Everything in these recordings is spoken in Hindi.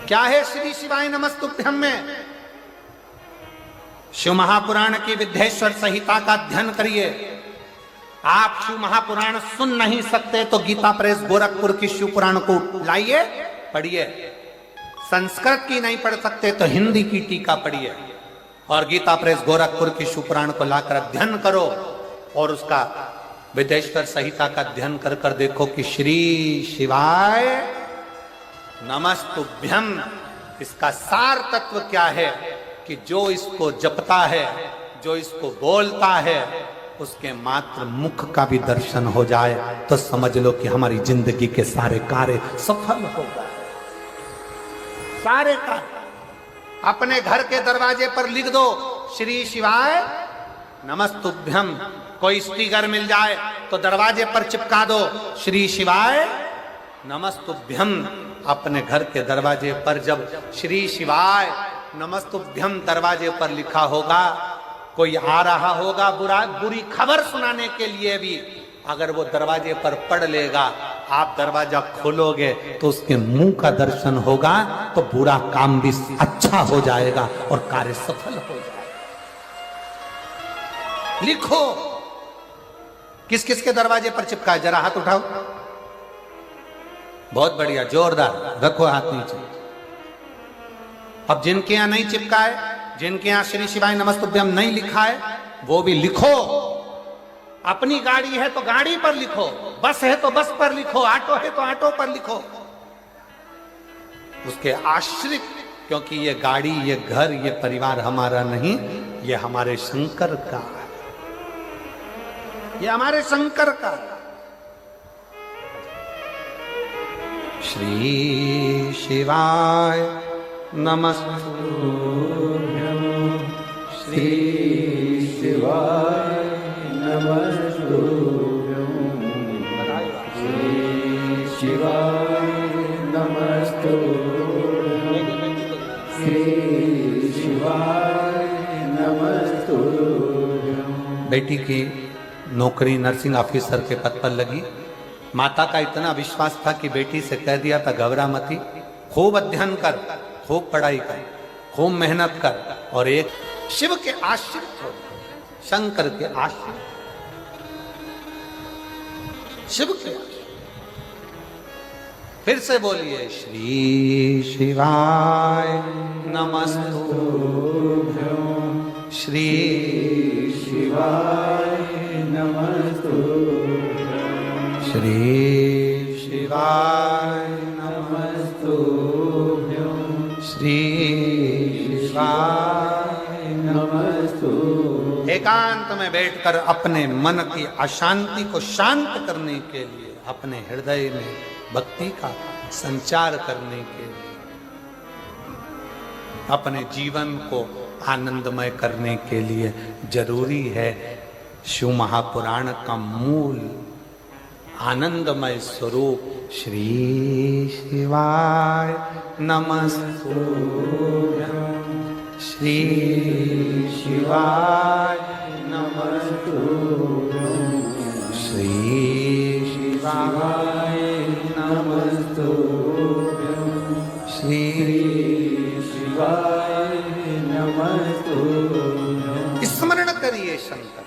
क्या है श्री शिवाय नमस्तुभ्यम में? शिव महापुराण की विद्येश्वर संहिता का अध्ययन करिए। आप शिव महापुराण सुन नहीं सकते तो गीता प्रेस गोरखपुर की शिव पुराण को लाइए, पढ़िए। संस्कृत की नहीं पढ़ सकते तो हिंदी की टीका पढ़िए और गीता प्रेस गोरखपुर की शिव पुराण को लाकर अध्ययन करो और उसका विद्येश्वर संहिता का अध्ययन कर कर देखो कि श्री शिवाय नमस्तुभ्यम इसका सार तत्व क्या है कि जो इसको जपता है, जो इसको बोलता है, उसके मात्र मुख का भी दर्शन हो जाए तो समझ लो कि हमारी जिंदगी के सारे कार्य सफल हो गए। सारे कार्य अपने घर के दरवाजे पर लिख दो श्री शिवाय नमस्तुभ्यम। कोई स्टिकर मिल जाए तो दरवाजे पर चिपका दो श्री शिवाय नमस्तुभ्यम। अपने घर के दरवाजे पर जब श्री शिवाय नमस्तुभ्यम दरवाजे पर लिखा होगा, कोई आ रहा होगा बुरी खबर सुनाने के लिए भी, अगर वो दरवाजे पर पढ़ लेगा, आप दरवाजा खोलोगे तो उसके मुंह का दर्शन होगा तो बुरा काम भी अच्छा हो जाएगा और कार्य सफल हो जाएगा। लिखो। किस किस के दरवाजे पर चिपका है? जरा हाथ उठाओ। बहुत बढ़िया, जोरदार, रखो हाथ नीचे। अब जिनके यहां नहीं चिपका है, जिनके यहां श्री शिवाय नमस्तुभ्यम नहीं लिखा है, वो भी लिखो। अपनी गाड़ी है तो गाड़ी पर लिखो, बस है तो बस पर लिखो, ऑटो है तो ऑटो पर लिखो। उसके आश्रित, क्योंकि ये गाड़ी, ये घर, ये परिवार हमारा नहीं, ये हमारे शंकर का है, ये हमारे शंकर का। श्री शिवाय नमस्तुभ्यम, श्री शिवाय नमस्तुभ्यम, श्री शिवाय नमस्तुभ्यम, श्री शिवाय नमस्तुभ्यम। बेटी की नौकरी नर्सिंग ऑफिसर के पद पर लगी। माता का इतना विश्वास था कि बेटी से कह दिया था घबरा मती, खूब अध्ययन कर, खूब पढ़ाई कर, खूब मेहनत कर और एक शिव के आश्रित हो, शंकर के आश्रित, शिव के आश्रित। फिर से बोलिए श्री शिवाय नमस्तुभ्यम, श्री शिवाय नमस्तुभ्यम, श्री शिवाय नमस्तुभ्यम, श्री शिवाय नमस्तुभ्यम। एकांत में बैठकर अपने मन की अशांति को शांत करने के लिए, अपने हृदय में भक्ति का संचार करने के लिए, अपने जीवन को आनंदमय करने के लिए जरूरी है शिव महापुराण का मूल आनंदमय स्वरूप श्री शिवाय नमस्तुभ्यम, श्री शिवाय नमस्तुभ्यम, श्री शिवाय नमस्तुभ्यम, श्री शिवाय नमस्तुभ्यम। स्मरण करिए शंकर,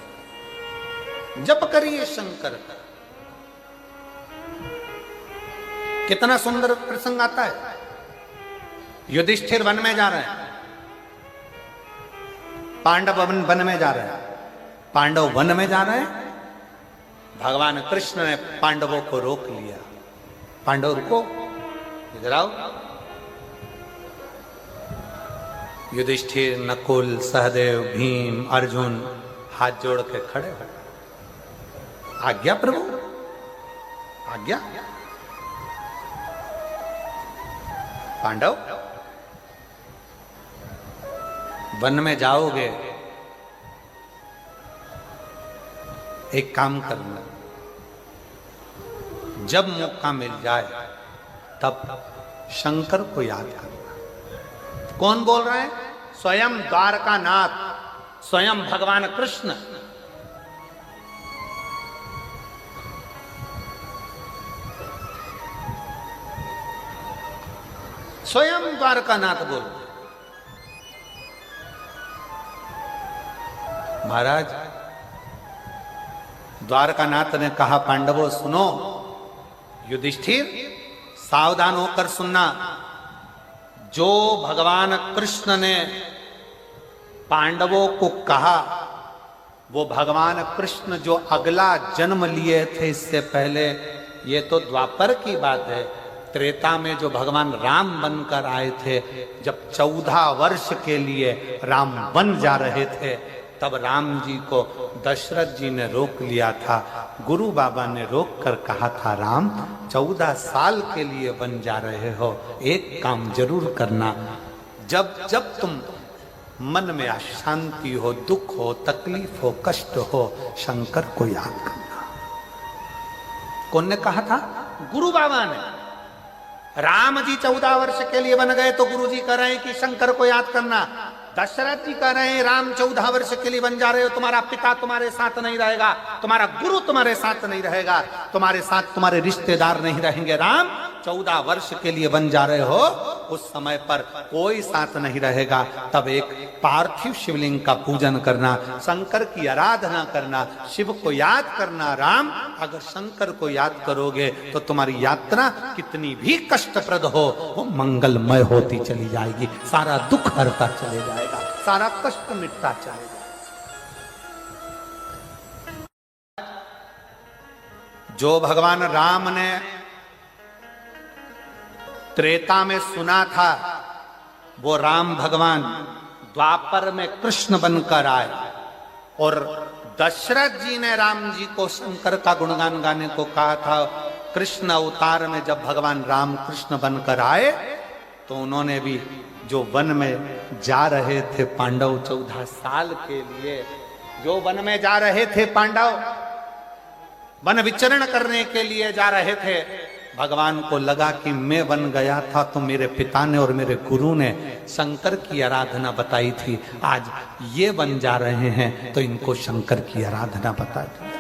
जप करिए शंकर का। कितना सुंदर प्रसंग आता है। युधिष्ठिर वन में जा रहे हैं, पांडव वन में जा रहे हैं, पांडव वन में जा रहे हैं। भगवान कृष्ण ने पांडवों को रोक लिया। पांडव रुको, इधर आओ। युधिष्ठिर, नकुल, सहदेव, भीम, अर्जुन हाथ जोड़ के खड़े हैं। आज्ञा प्रभु, आज्ञा। पांडव वन में जाओगे, एक काम करना, जब मौका मिल जाए तब शंकर को याद करना। कौन बोल रहे हैं? स्वयं द्वारकानाथ, स्वयं भगवान कृष्ण। स्वयं द्वारकानाथ बोल। महाराज द्वारकानाथ ने कहा, पांडवों सुनो, युधिष्ठिर सावधान होकर सुनना। जो भगवान कृष्ण ने पांडवों को कहा, वो भगवान कृष्ण जो अगला जन्म लिए थे इससे पहले, ये तो द्वापर की बात है। त्रेता में जो भगवान राम बनकर आए थे, जब 14 वर्ष के लिए राम बन जा रहे थे, तब राम जी को दशरथ जी ने रोक लिया था। गुरु बाबा ने रोक कर कहा था, राम 14 साल के लिए बन जा रहे हो, एक काम जरूर करना, जब जब तुम मन में अशांति हो, दुख हो, तकलीफ हो, कष्ट हो, शंकर को याद करना। कौन ने कहा था? गुरु बाबा ने। राम जी 14 वर्ष के लिए बन गए तो गुरु जी कह रहे हैं कि शंकर को याद करना। दशरथ जी कह रहे हैं, राम 14 वर्ष के लिए बन जा रहे हो, तुम्हारा पिता तुम्हारे साथ नहीं रहेगा, तुम्हारा गुरु तुम्हारे साथ नहीं रहेगा, तुम्हारे साथ तुम्हारे रिश्तेदार नहीं रहेंगे। राम 14 वर्ष के लिए बन जा रहे हो, उस समय पर कोई साथ नहीं रहेगा। तब एक पार्थिव शिवलिंग का पूजन करना, शंकर की आराधना करना, शिव को याद करना। राम, अगर शंकर को याद करोगे तो तुम्हारी यात्रा कितनी भी कष्टप्रद हो, वो मंगलमय होती चली जाएगी, सारा दुख हरता चले जाएगा, सारा कष्ट मिटता चलेगा। जो भगवान राम ने त्रेता में सुना था, वो राम भगवान द्वापर में कृष्ण बनकर आए। और दशरथ जी ने राम जी को शंकर का गुणगान गाने को कहा था। कृष्ण अवतार में जब भगवान राम कृष्ण बनकर आए, तो उन्होंने भी जो वन में जा रहे थे पांडव 14 साल के लिए, जो वन में जा रहे थे पांडव, वन विचरण करने के लिए जा रहे थे, भगवान को लगा कि मैं बन गया था तो मेरे पिता ने और मेरे गुरु ने शंकर की आराधना बताई थी, आज ये बन जा रहे हैं तो इनको शंकर की आराधना बता दी,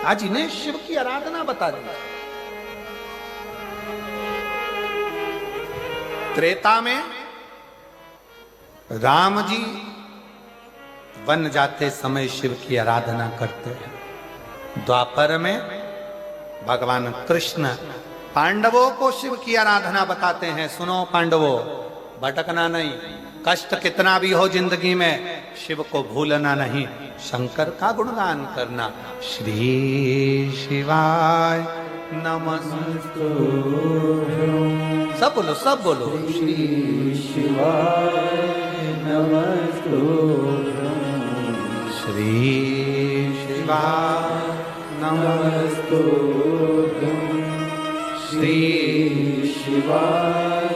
आज इन्हें शिव की आराधना बता दी। त्रेता में राम जी वन जाते समय शिव की आराधना करते हैं, द्वापर में भगवान कृष्ण पांडवों को शिव की आराधना बताते हैं। सुनो पांडवों, भटकना नहीं, कष्ट कितना भी हो जिंदगी में, शिव को भूलना नहीं, शंकर का गुणगान करना। श्री शिवाय नमस्तु, सब बोलो, सब बोलो, श्री शिवाय नमस्तु, श्री शिवाय नमस्तु, श्री शिवाय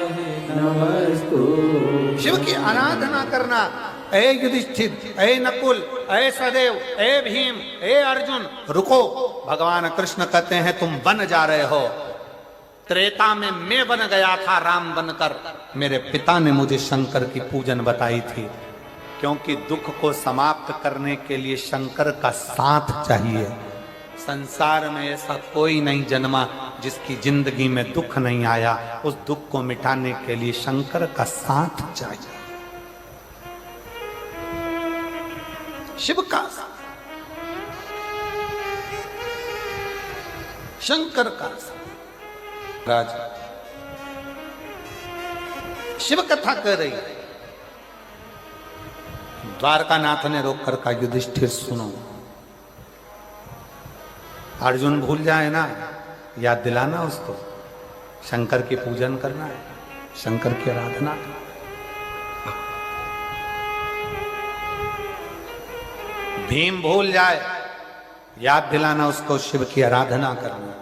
नमस्तु। शिव की आराधना करना। ए युधिष्ठिर, ए नकुल, ए सदेव, ए भीम, ए अर्जुन, रुको। भगवान कृष्ण कहते हैं तुम बन जा रहे हो। त्रेता में मैं बन गया था राम बनकर, मेरे पिता ने मुझे शंकर की पूजन बताई थी, क्योंकि दुख को समाप्त करने के लिए शंकर का साथ चाहिए। संसार में ऐसा कोई नहीं जन्मा जिसकी जिंदगी में दुख नहीं आया, उस दुख को मिटाने के लिए शंकर का साथ चाहिए, शिव का साथ, शंकर का साथ। राज शिव कथा कर रही है, द्वारकानाथ ने रोक कर कहा, युधिष्ठिर सुनो, अर्जुन भूल जाए ना, याद दिलाना उसको, शंकर की पूजन करना है, शंकर की आराधना करना। भीम भूल जाए, याद दिलाना उसको, शिव की आराधना करना,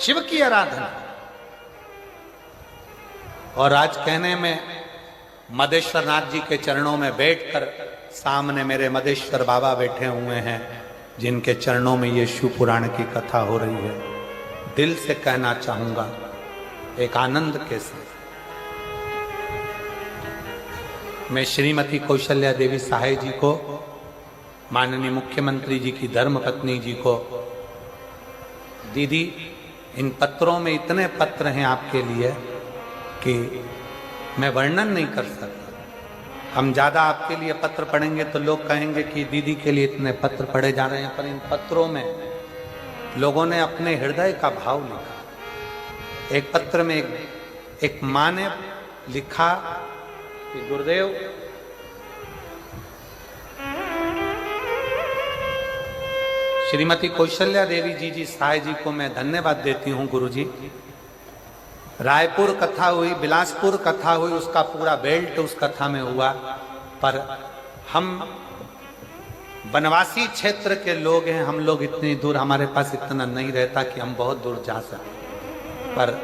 शिव की आराधना। और आज कहने में मदेश्वर नाथ जी के चरणों में बैठकर, सामने मेरे मदेश्वर बाबा बैठे हुए हैं, जिनके चरणों में ये शिव पुराण की कथा हो रही है, दिल से कहना चाहूंगा एक आनंद के साथ, मैं श्रीमती कौशल्या देवी सहाय जी को, माननीय मुख्यमंत्री जी की धर्मपत्नी जी को, दीदी इन पत्रों में इतने पत्र हैं आपके लिए कि मैं वर्णन नहीं कर सकता। हम ज़्यादा आपके लिए पत्र पढ़ेंगे तो लोग कहेंगे कि दीदी के लिए इतने पत्र पढ़े जा रहे हैं, पर इन पत्रों में लोगों ने अपने हृदय का भाव लिखा। एक पत्र में एक माँ ने लिखा कि गुरुदेव, श्रीमती कौशल्या देवी जी सहाय जी को मैं धन्यवाद देती हूँ। गुरुजी, रायपुर कथा हुई, बिलासपुर कथा हुई, उसका पूरा बेल्ट उस कथा में हुआ, पर हम वनवासी क्षेत्र के लोग हैं, हम लोग इतनी दूर, हमारे पास इतना नहीं रहता कि हम बहुत दूर जा सकें। पर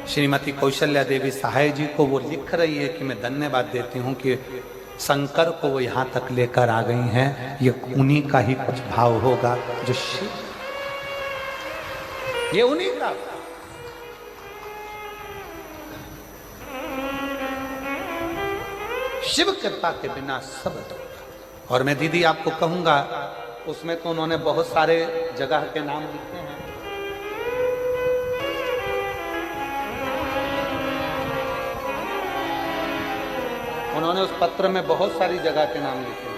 श्रीमती कौशल्या देवी सहाय जी को वो लिख रही है कि मैं धन्यवाद देती हूँ कि शंकर को वो यहाँ तक लेकर आ गई हैं। ये उन्हीं का ही कुछ भाव होगा जो शिव, ये उन्हीं का। शिव कृपा के बिना सब अधूरा। और मैं दीदी आपको कहूंगा, उसमें तो उन्होंने बहुत सारे जगह के नाम लिखे हैं। उन्होंने उस पत्र में बहुत सारी जगह के नाम लिखे हैं।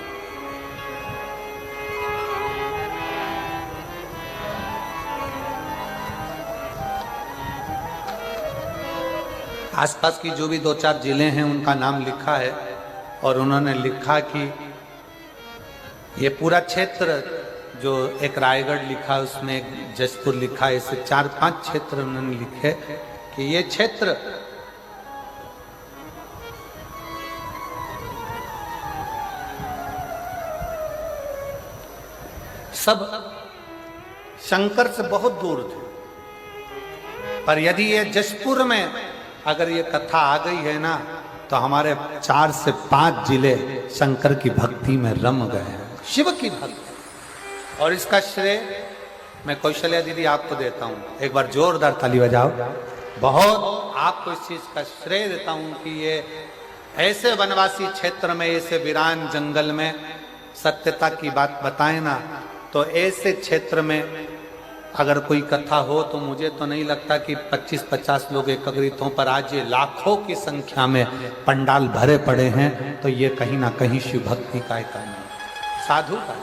आसपास की जो भी 2-4 जिले हैं उनका नाम लिखा है, और उन्होंने लिखा कि ये पूरा क्षेत्र, जो एक रायगढ़ लिखा, उसमें एक जसपुर लिखा, ऐसे 4-5 क्षेत्र उन्होंने लिखे कि ये क्षेत्र सब शंकर से बहुत दूर थे। पर यदि ये जसपुर में अगर ये कथा आ गई है ना, तो हमारे 4 से 5 जिले शंकर की भक्ति में रम गए हैं, शिव की भक्ति। और इसका श्रेय मैं कौशल्या दीदी आपको देता हूँ। एक बार जोरदार ताली बजाओ। बहुत आपको इस चीज का श्रेय देता हूँ कि ये ऐसे वनवासी क्षेत्र में, ऐसे वीरान जंगल में सत्यता की बात बताए ना, तो ऐसे क्षेत्र में अगर कोई कथा हो तो मुझे तो नहीं लगता कि 25-50 लोग एकत्रित हों, पर आज ये लाखों की संख्या में पंडाल भरे पड़े हैं, तो ये कहीं ना कहीं शिव भक्ति का एक साधु का।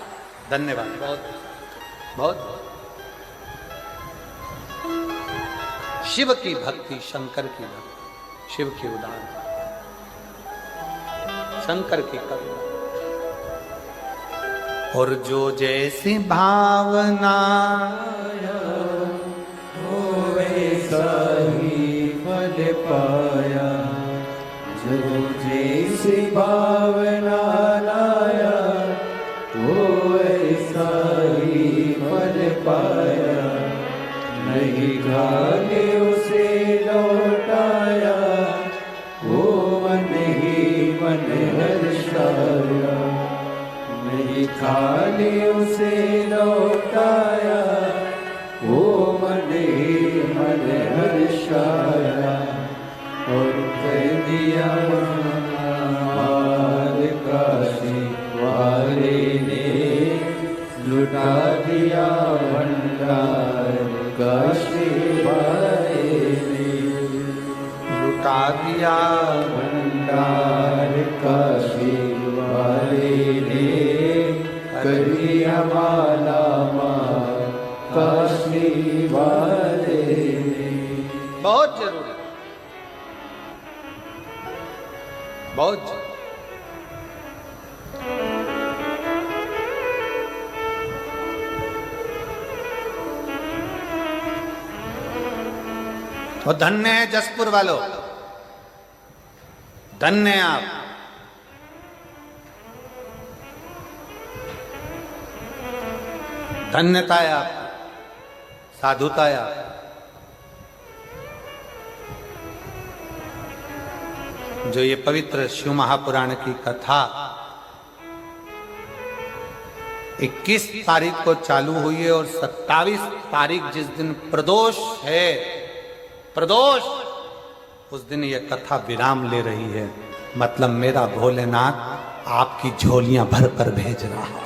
धन्यवाद, बहुत बहुत। शिव की भक्ति, शंकर की भक्ति, शिव की उदाहरण, शंकर की करुणा। और जो जैसी भावना हो वैसा ही फल पाया, जो जैसी भावना लाया वो वैसा ही फल पाया। नहीं खाने उसे लौटाया, वो मन ही मन हर्षाया। नहीं खाने उसे लौटाया, वो मन ही मन हर्षाया। और कह दिया माल काशी वाले ने, लुटा दिया भंडार काशी वाले ने। लुटा दिया भंडार काशी वाले ने, कर दिया माला माल काशी वाले ने। बहुत जरूरी, बहुत जरूरी। तो धन्य है जसपुर वालों, धन्य है आप। धन्यता है आप, साधुता है आप। जो ये पवित्र शिव महापुराण की कथा 21 तारीख को चालू हुई है, और 27 तारीख जिस दिन प्रदोष है, प्रदोष, उस दिन ये कथा विराम ले रही है। मतलब मेरा भोलेनाथ आपकी झोलियां भर कर भेज रहा है,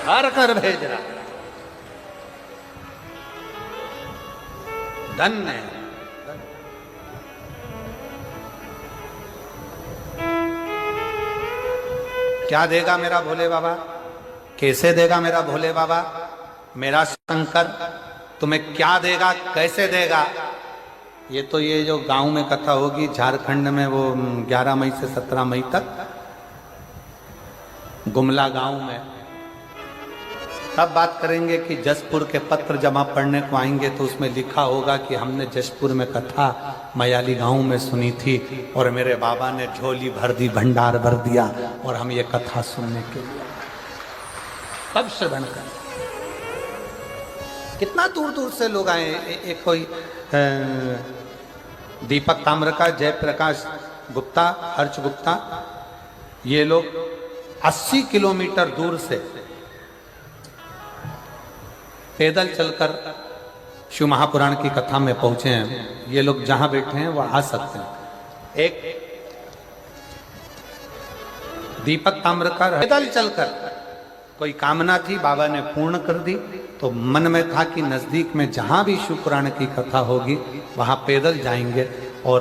भर कर भेज रहा। धन्य है। क्या देगा मेरा भोले बाबा, कैसे देगा मेरा भोले बाबा, मेरा शंकर तुम्हें क्या देगा, कैसे देगा? ये तो ये जो गांव में कथा होगी झारखंड में, वो 11 मई से 17 मई तक गुमला गांव में, तब बात करेंगे कि जसपुर के पत्र जमा पढ़ने को आएंगे तो उसमें लिखा होगा कि हमने जसपुर में कथा मयाली गांव में सुनी थी और मेरे बाबा ने झोली भर दी, भंडार भर दिया और हम ये कथा सुनने के लिए तब श्रवण कर। कितना दूर दूर से लोग आए। एक कोई दीपक ताम्रका, जयप्रकाश गुप्ता, हर्ष गुप्ता, ये लोग 80 किलोमीटर दूर से पैदल चलकर शिव महापुराण की कथा में पहुंचे हैं। ये लोग जहां बैठे हैं वो आ सकते हैं। एक दीपक ताम्रकर पैदल चलकर कोई कामना थी, बाबा ने पूर्ण कर दी, तो मन में था कि नजदीक में जहां भी शिव पुराण की कथा होगी वहां पैदल जाएंगे और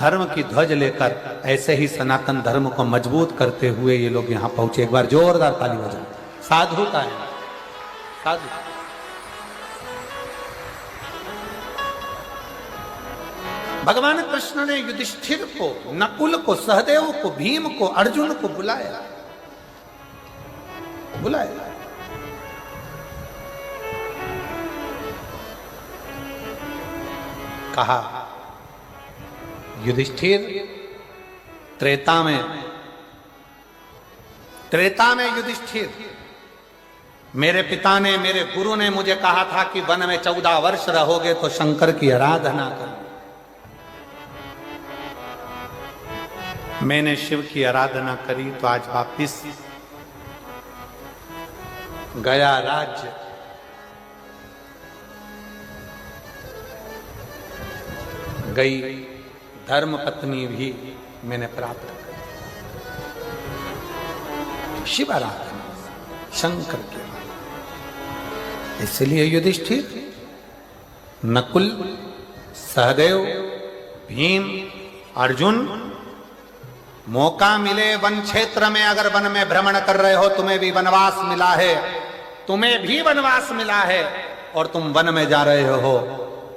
धर्म की ध्वज लेकर ऐसे ही सनातन धर्म को मजबूत करते हुए ये लोग यहां पहुंचे। एक बार जोरदार ताली बजाएं। साधु का है, साधु। भगवान कृष्ण ने युधिष्ठिर को, नकुल को, सहदेव को, भीम को, अर्जुन को बुलाया। कहा, युधिष्ठिर, त्रेता में युधिष्ठिर, मेरे पिता ने, मेरे गुरु ने मुझे कहा था कि वन में 14 वर्ष रहोगे तो शंकर की आराधना करो। मैंने शिव की आराधना करी तो आज वापिस गया राज्य, गई धर्म पत्नी भी मैंने प्राप्त कर, शिव आराधना, शंकर की। इसलिए युधिष्ठिर, नकुल, सहदेव, भीम, अर्जुन, मौका मिले वन क्षेत्र में, अगर वन में भ्रमण कर रहे हो, तुम्हें भी वनवास मिला है, तुम्हें भी वनवास मिला है और तुम वन में जा रहे हो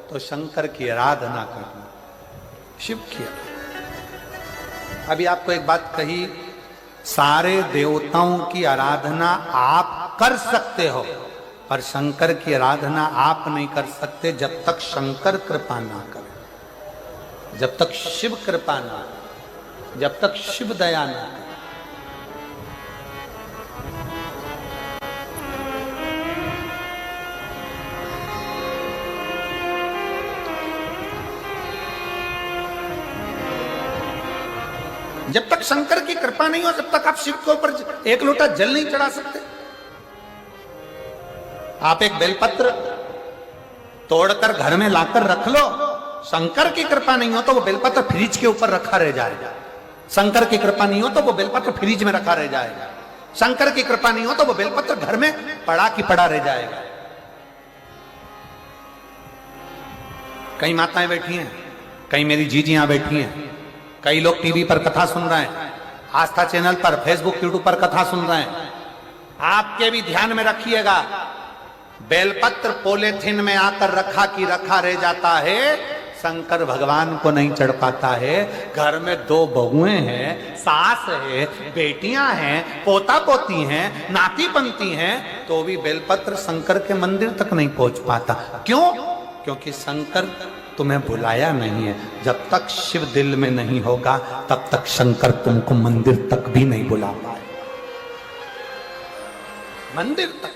तो शंकर की आराधना करना, शिव की। अभी आपको एक बात कही, सारे देवताओं की आराधना आप कर सकते हो पर शंकर की आराधना आप नहीं कर सकते जब तक शंकर कृपा ना करे, जब तक शिव कृपा ना करे, जब तक शिव दया ना करे। जब तक शंकर की कृपा नहीं हो तब तक आप शिव के ऊपर एक लोटा जल नहीं चढ़ा सकते। आप एक बेलपत्र तोड़कर घर में लाकर रख लो, शंकर की कृपा नहीं हो तो वो बेलपत्र फ्रिज के ऊपर रखा रह जाएगा। शंकर की कृपा नहीं हो तो वो बेलपत्र फ्रिज में रखा रह जाएगा। शंकर की कृपा नहीं हो तो वो बेलपत्र घर में पड़ा की पड़ा रह जाएगा। कई माताएं बैठी हैं, कई मेरी जीजियां बैठी हैं, कई लोग टीवी पर कथा सुन रहे हैं, आस्था चैनल पर, फेसबुक, यूट्यूब पर कथा सुन रहे हैं। आपके भी ध्यान में रखिएगा, बेलपत्र पॉलिथीन में आकर रखा की रखा रह जाता है, शंकर भगवान को नहीं चढ़ पाता है। घर में 2 बहुएं हैं, सास है, बेटियां हैं, पोता पोती हैं, नाती पंती हैं, तो भी बेलपत्र शंकर के मंदिर तक नहीं पहुंच पाता। क्यों? क्योंकि शंकर तुम्हें बुलाया नहीं है। जब तक शिव दिल में नहीं होगा तब तक शंकर तुमको मंदिर तक भी नहीं बुला पाए, मंदिर तक।